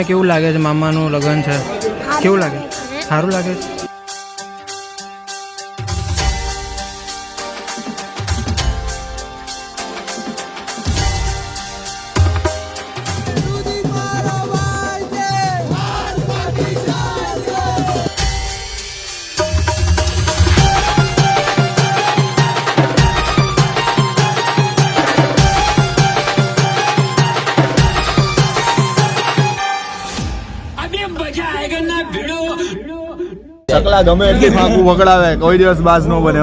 કેવું લાગે છે? મામાનું લગ્ન છે, કેવું લાગે? સારું લાગે છે. ચકલા ગમે એટલી ફાંકું વગડાવે કોઈ દિવસ બાજ ન બને.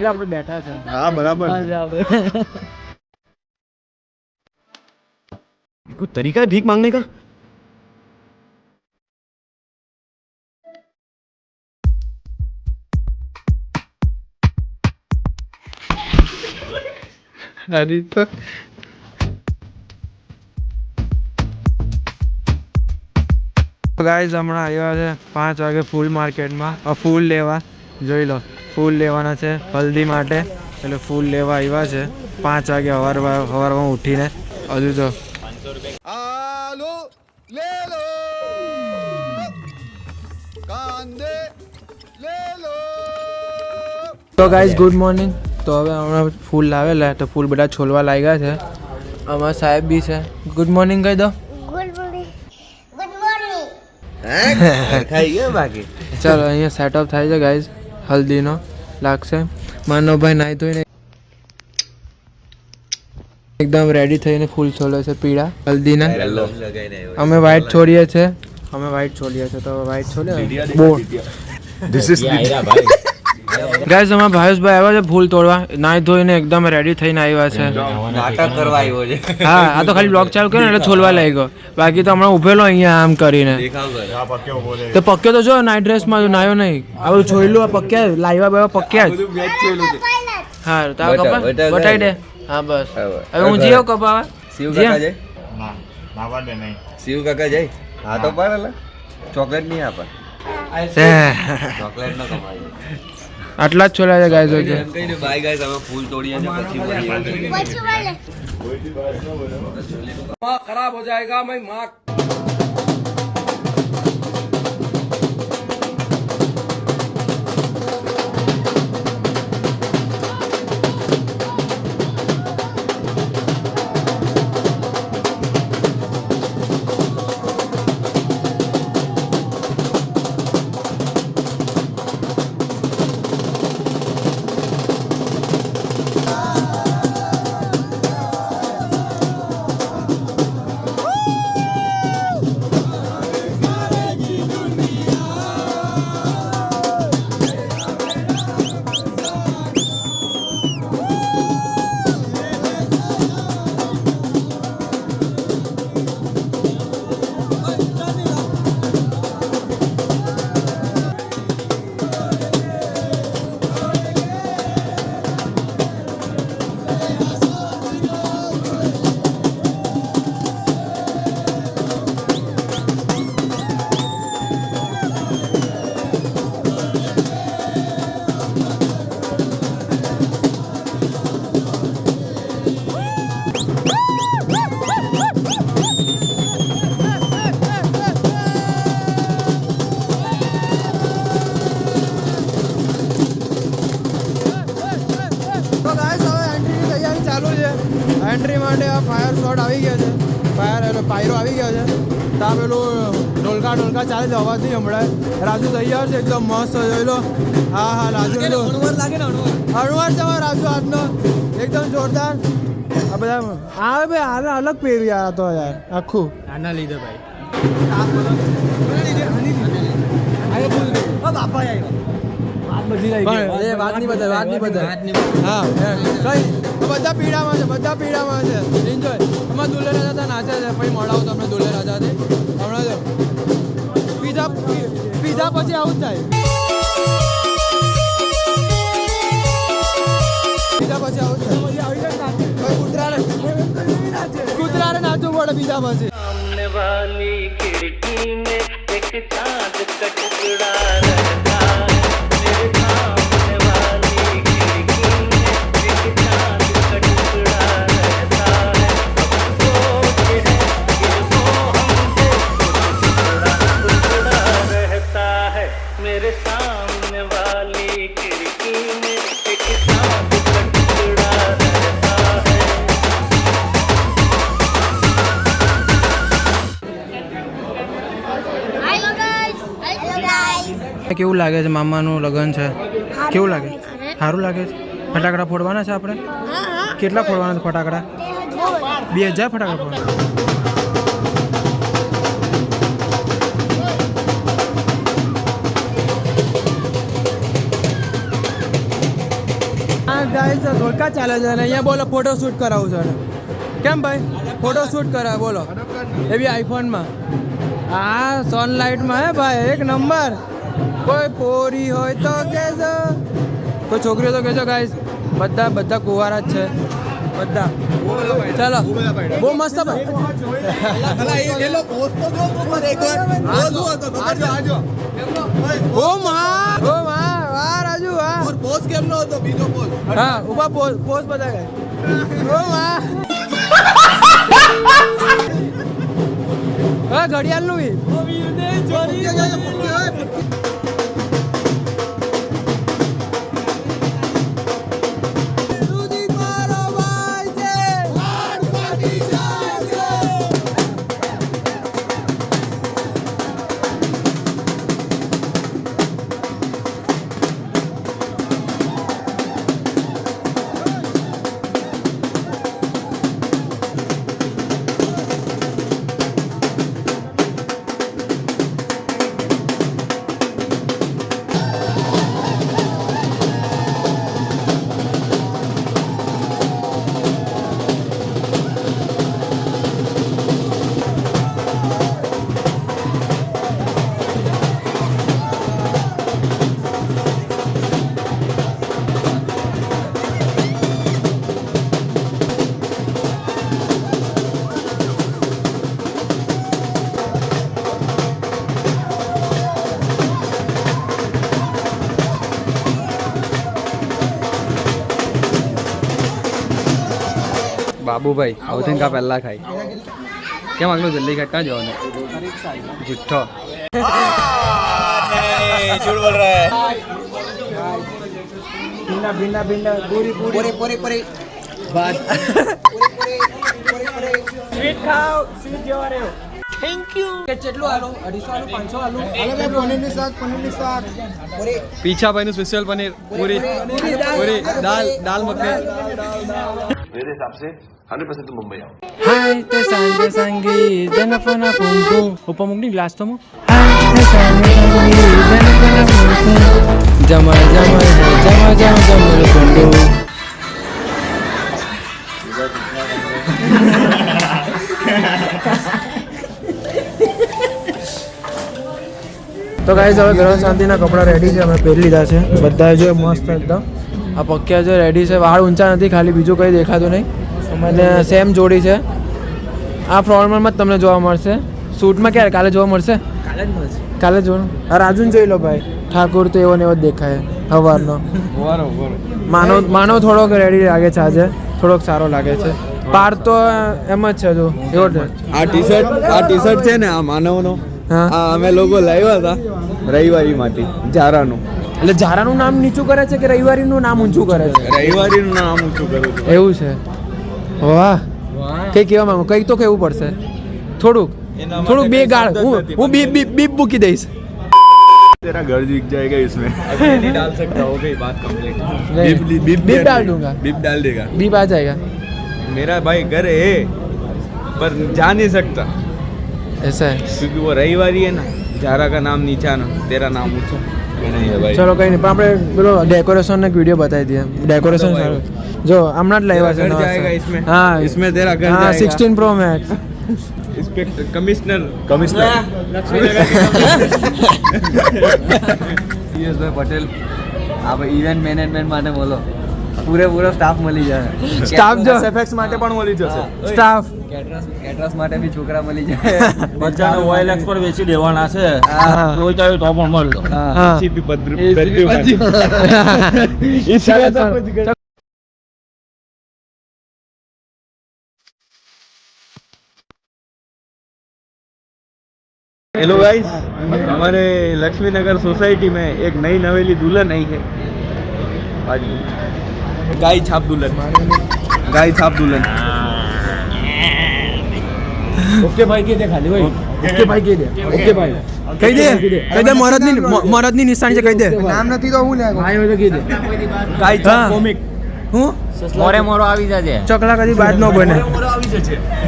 આપણે બેઠા છે. હા બરાબર. कोई तरीका है भीख मांगने का? અરે તો ગાઈઝ હમણાં આવ્યા છે 5 વાગે ફૂલ માર્કેટમાં ફૂલ લેવા. જોઈ લો ફૂલ લેવાના છે હલ્દી માટે, એટલે ફૂલ લેવા આવ્યા છે 5 વાગે સવારમાં ઉઠીને. હજુ તો તો ગાઈઝ ગુડ મોર્નિંગ. તો હવે હમણાં ફૂલ લાવેલા તો ફૂલ બધા છોલવા લાગ્યા છે. અમારા સાહેબ બી છે. ગુડ મોર્નિંગ કહી દો. खाई गया बाकी. ચાલો અહીંયા સેટઅપ થાય છે ગાઈઝ, હલ્દીનો લાગશે. માનો ભાઈ નાહી ધોઈને એકદમ રેડી થઈને ફૂલ છોલે છે પીળા હલ્દીના. અમે વ્હાઈટ છોડીએ છીએ, તો વ્હાઈટ છોડીએ બહુ. ધીસ ઇઝ ગાઈઝ અમારા ભાવેશભાઈ આવ્યા છે ફૂલ તોડવા, નાહી ધોઈને એકદમ રેડી થઈને આવ્યા છે. नाटक करवा આવ્યો છે. હા આ તો ખાલી બ્લોગ ચાલુ કર્યો એટલે છોલવા લાગ્યો, બાકી તો હમણાં ઉભેલો અહીંયા આમ કરીને. તો પક્યો તો જો નાઇટ ડ્રેસમાં નાયો નહીં, આ બધું છોયલું આ પક્યા લાવ્યા બેવા પક્યા જ. હા તાવ કપા બતાવી દે. હા બસ હવે હું જીઓ કપાવા. શિવ કાકા જાય શિવ કાકા જાય. હા તો પર ચોકલેટ નહીં આપે, ચોકલેટ ન કમાય. આટલા જ છોલ્યા છે ગાઈઝ. કઈને બાય ગાઈસ અમે ફૂલ તોડીએ છે પછી ખરાબ હો જાયેગા મેં માँ. એન્ટ્રી માટે આ ફાયર શોટ આવી ગયા છે, પાયરો આવી ગયો છે. ત્યાં પેલું ઢોલકા ચાલે છે, અવાજ નહીં સંભળાય. રાજુ તૈયાર છે એકદમ મસ્ત, જોઈ લો. હા હા રાજુ લાગે ને હણવાર છે રાજુ આજનો એકદમ જોરદાર. આ બધા આવે ભાઈ આને અલગ પહેર્યું યાર તો યાર આખું આના લીધે ભાઈ. વાત નહીં બધા. હા કઈ બધા પીડામાં છે, એન્જોય. અમારા દુલ્હે રાજા હતા નાચે છે, પછી મળાવું તમને દુલ્હે રાજાથી હમણાં. જો પીઝા પછી આવું જ થાય. પીઝા પછી આવું જ થાય. કુતરા પડે બીજા પછી सामने वाली खिड़की में एक चांद का टुकड़ा रहता है मेरे सामने वाली खिड़की में एक चांद का टुकड़ा रहता है सोच है कि वो हमसे टुकड़ा रहता है मेरे सामने वाली खिड़की में एक चांद का टुकड़ा रहता है Hello guys. Hello guys. કેવું લાગે છે મામાનું લગ્ન છે કેવું લાગે સારું લાગે છે ફટાકડા ફોડવાના છે આપણે કેટલા ફોડવાના છે ફટાકડા 2000 ફટાકડા ફોડવાના હા ગાઈસ ધોળકા ચાલે છે અને અહીંયા બોલો ફોટો શૂટ કરાવું છે કેમ ભાઈ ફોટો શૂટ કરાવે બોલો એ બી આઈફોનમાં હા સનલાઇટમાં હે ભાઈ એક નંબર કોઈ પોરી હોય તો કહેજો કોઈ છોકરીઓ તો કહેજો ગાઈસ બધા બધા કુંવારા જ છે બધા ચાલો બહુ મસ્ત ભાઈ ઓ માં વાહ રાજુ વાહ પોઝ કેમનો હતો બીજો પોઝ હા ઉભા પોઝ બધા ગાય ઓ માં હા ઘડિયાળનું બી બાબુભાઈ આવું કા પહેલા ખાઈ કેમ આગળ જલ્દી ખાઈ ક્યાં જવાનું જુઠ્ઠો ભીંડા પૂરી વાત સ્વીટ ખાઓ સ્વીટ જેવા રહ્યો થેન્ક યુ કેટલું આલો 250 આલો 500 આલો પનીરની શાક પીછા ભાઈનું સ્પેશિયલ પનીર પૂરી પૂરી દાલ મખની मेरे हिसाब से 100% तुम मुंबई आओ હાય તે સાંજે સંગી જનફના પુંગુ ઉપમુગની ગ્લાસ તો મો હાય તે સાંજે સંગી જનફના પુંગુ જમા પુંગુ તો ગાઈસ હવે ગ્રહ શાંતિના કપડાં રેડી છે અમે પહેરી લીધા છે બધા જો મસ્ત એકદમ આ પક્યા છે રેડી છે વાળ ઊંચા નથી ખાલી બીજું કંઈ દેખાતું નહીં મને સેમ જોડી છે આ ફોર્મલમાં જ તમને જોવા મળશે શૂટમાં ક્યારે કાલે જોવા મળશે કાલે જોવાનું આ રાજુને જોઈ લો ભાઈ ઠાકોર તો એવો ને એવો જ દેખાય સવારનો માનવ થોડોક રેડી લાગે છે આજે થોડોક સારો લાગે છે પાર તો એમ જ છે જો એવો આ ટી શર્ટ છે ને આ માનવનો હા આ અમે લોકો લાવ્યા હતા રવિવારીમાંથી જારાનું એટલે ઝારાનું નામ નીચું કરે છે કે રવિવારીનું નામ ઊંચું કરે છે રવિવારીનું નામ ઊંચું કરું છું એવું છે વાહ કઈ કહેવા માંગુ કઈ તો કહેવું પડશે થોડુંક બે ગાળ હું બીપ મૂકી દઈશ तेरा घर दिख जाएगा इसमें नहीं डाल सकता हो गई बात कंप्लीट बीप डाल दूंगा बीप डाल देगा बीप आ जाएगा मेरा भाई घर है पर जा नहीं सकता ऐसा है क्योंकि वो रविवारी है ना जारा का नाम नीचा ना तेरा नाम ऊंचा नहीं है भाई ચલો કઈ નહીં પણ આપણે પેલો ડેકોરેશન ને વિડીયો બતાવી દઈએ ડેકોરેશન સારું જો હમણાં જ લાવ્યા છે घर નવા जाएगा set. इसमें હા इसमें तेरा घर હા जाएगा 16 pro max inspector commissioner Yashbhai Patel આપણે ઇવેન્ટ મેનેજમેન્ટ માટે બોલો પૂરેપૂરો સ્ટાફ મળી જાય. સ્ટાફ જો SFX માટે પણ મળી જશે. સ્ટાફ કેટરસ માટે બી છોકરા મળી જાય. બચ્ચાને OLX પર વેચી દેવાના છે. હા. કોઈ ચાહે તો પણ મળો. હા हेलो गाइस, हमारे लक्ष्मी नगर सोसाइटी में एक नई नवेली दुल्हन आई है. गाय छाप दुल्हन. गाय छाप दुल्हन. ઓકે ભાઈ કે દે ખાલી ભાઈ. ઓકે ભાઈ કે દે. ઓકે ભાઈ. કહી દે મરદની નિશાની છે કહી દે. નામ નથી તો હું લે. ભાઈ હોય તો કે દે. गाय छाप कॉमिक. હું મોરો આવી જાજે. ચકલા કદી બાદ ન બને.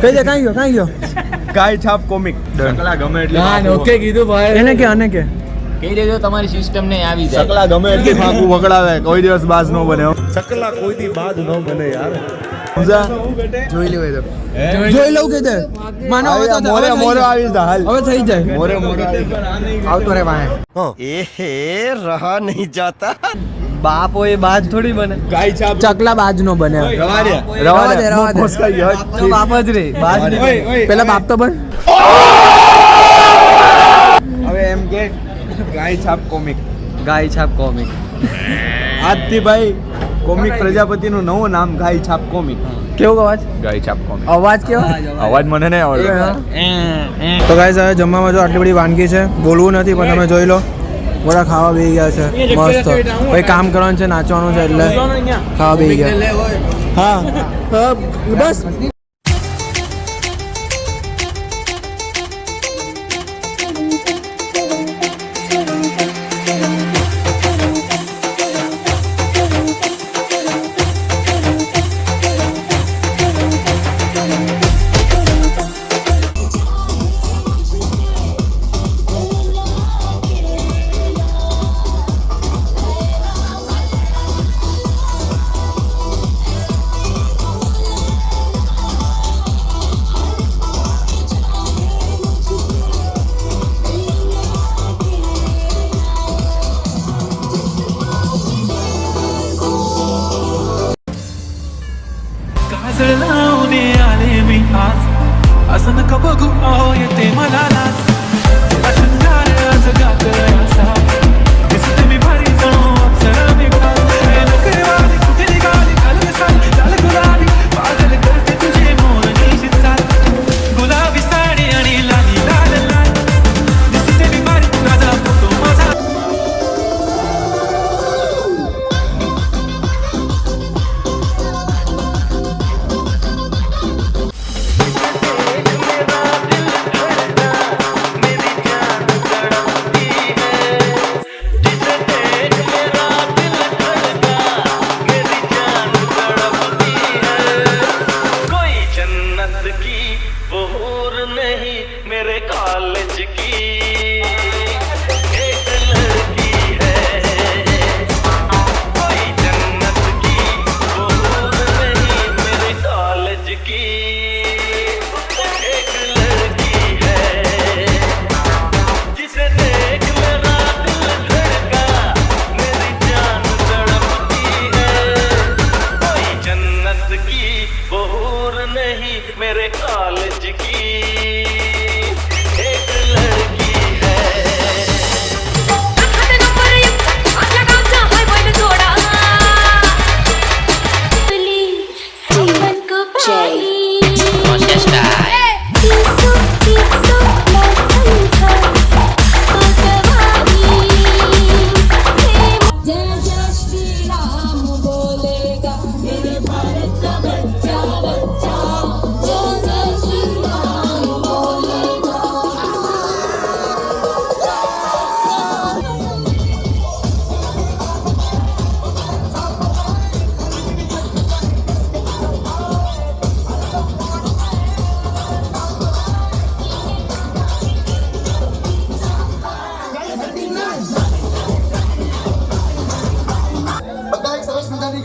કહી દે કાઈ ગયો गाय छाप कॉमिक. सकला गमे એટલે ના ઓકે કીધું ભાઈ. એને કે આને કે કહી દેજો તમારી સિસ્ટમ ને આવી જાય. सकला गमे એટલે ફાકું વગડાવે. કોઈ દિવસ બાજ ન બને. सकला कोई दी बात न बने यार. સમજા? જોઈ લેવાય તો. જોઈ લઉં કે દે માનો હવે તો મોરે મોરે આવી જા હાલ. હવે થઈ જાય મોરે મોરે આવી જા. આવતો રે વાહે. ए रहा नहीं जाता. બાપ હોય બાજ થોડી બને. गाय छाप ચકલા બાજ નો બને રવા દે. રવા દે. મોસ્કા યજ. તો બાપ જ રે બાજ નહીં. પેલા બાપ તો બન હવે એમ કે ગાય છાપ કોમિક. ગાય છાપ કોમિક. આજથી ભાઈ કોમિક પ્રજાપતિનું નવું નામ ગાય છાપ કોમિક. કેવો અવાજ ગાય છાપ કોમિક. અવાજ કેવો અવાજ મને નહીં આવડે. તો ગાઈસ હવે જમવામાં જો આટલી બધી વાનગી છે બોલવું નથી પણ તમે જોઈ લો બધા ખાવા બેસી ગયા છે મસ્ત ભાઈ કામ કરવાનું છે નાચવાનું છે એટલે ખાવા બેસી ગયા હા બસ काजळ लावणे आले मी आज असं नका बघू अहो येते मला लाज अशंकार आज गागल असा दिसते मी भारी जाऊ अप्सरा मी खास नकळवाली कुठे निघाली काल साली काल गुलाबी पागल करते तुझे मोरणी चाल गुलाबी साडी आणि लाली लाल लाल दिसते मी भारी माझा फोटो माझा मेरे कॉलेज की एक लड़की है कोई जन्नत की वो नहीं मेरे कॉलेज की एक लड़की है जिसे देख मेरा दिल धड़का मेरी जान तड़पती है कोई जन्नत की वो नहीं मेरे कॉलेज की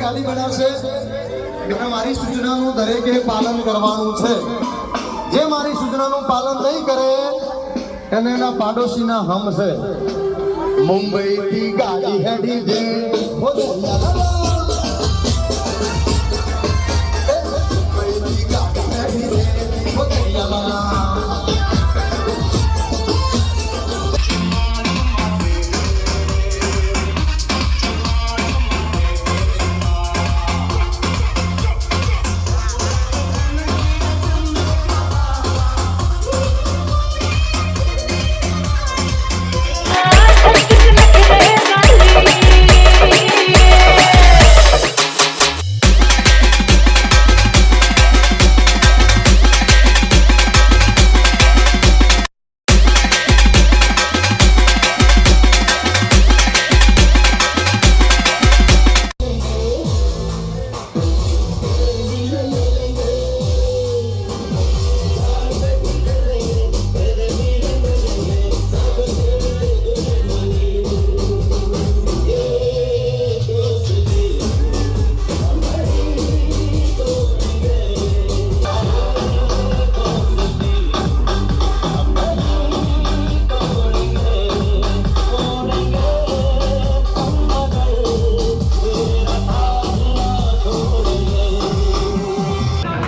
ગાડી બનાવશે એટલે મારી સૂચનાનું દરેકે પાલન કરવાનું છે. જે મારી સૂચનાનું પાલન નહીં કરે એને એના પાડોશીના હમ છે. મુંબઈ થી ગાડી હેડી જે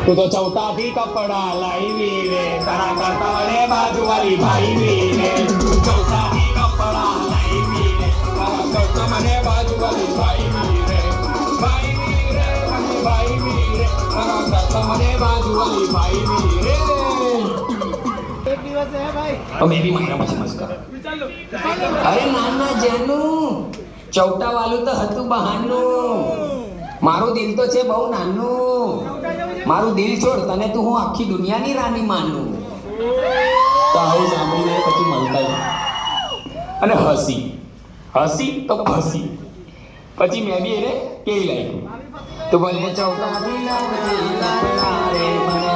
તું તો ચૌટાથી કપડા લાવી રે તારા કરતા મને બાજુ વાળી ભાઈ રે ચૌટાથી કપડા લાવી રે તારા કરતા મને બાજુ વાળી ભાઈ રે ભાઈ રે તારા કરતા મને બાજુ વાળી ભાઈ રે અમે બી મહિના પછી મસ્ત કરો. અરે નાના જેનું ચૌટા વાળું તો હતું બહારનું મારું દિલ તો છે બહુ નાનું મારું દિલ છોડ તને તું હું આખી દુનિયાની રાની માનું તો આવું સાંભળીને પછી મલકાઈ અને હસી તો હસી પછી મેં બી એને કેવી લાગ્યું તું બોલે ચૌટા દિલ રે મને